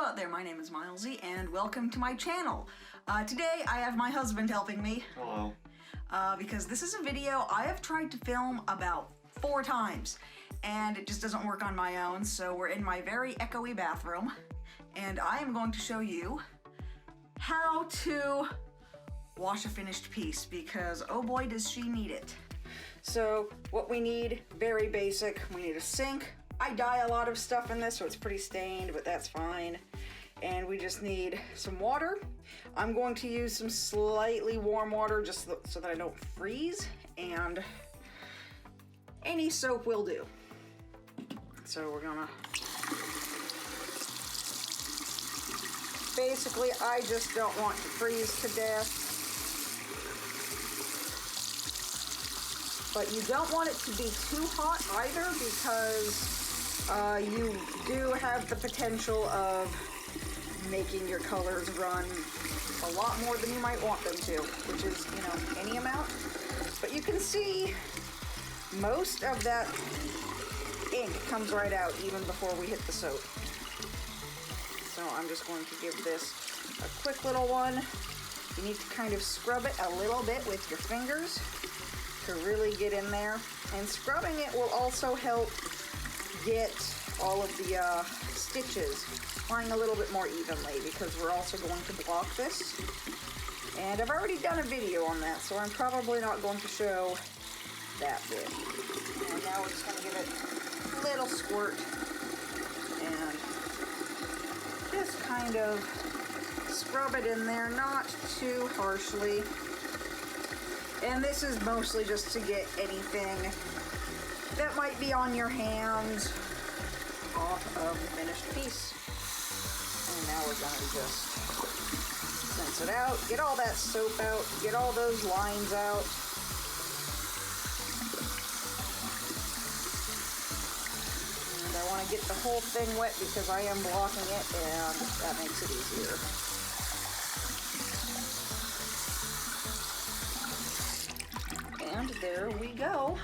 out there, my name is Milesy and welcome to my channel. Today I have my husband helping me. Hello. Because this is a video I have tried to film about 4 times and it just doesn't work on my own, so we're in my very echoey bathroom and I am going to show you how to wash a finished piece because oh boy does she need it. So what we need, very basic, we need a sink. I dye a lot of stuff in this so it's pretty stained, but that's fine. And we just need some water. I'm going to use some slightly warm water just so that I don't freeze, and any soap will do. So we're gonna, basically I just don't want to freeze to death. But you don't want it to be too hot either because you do have the potential of making your colors run a lot more than you might want them to, which is, you know, any amount. But you can see most of that ink comes right out even before we hit the soap. So I'm just going to give this a quick little one. You need to kind of scrub it a little bit with your fingers to really get in there. And scrubbing it will also help get all of the stitches flying a little bit more evenly because we're also going to block this. And I've already done a video on that, so I'm probably not going to show that bit. And now we're just going to give it a little squirt and just kind of scrub it in there, not too harshly. And this is mostly just to get anything that might be on your hands off of the finished piece. And now we're going to just rinse it out, get all that soap out, get all those lines out. And I want to get the whole thing wet because I am blocking it and that makes it easier. And there we go.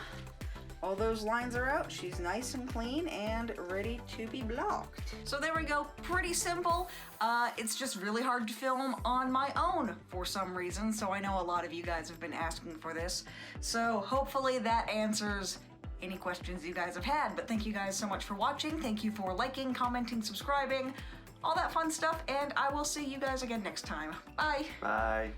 All those lines are out. She's nice and clean and ready to be blocked. So there we go, pretty simple. It's just really hard to film on my own for some reason, so I know a lot of you guys have been asking for this. So hopefully that answers any questions you guys have had, but thank you guys so much for watching. Thank you for liking, commenting, subscribing, all that fun stuff, and I will see you guys again next time. Bye. Bye.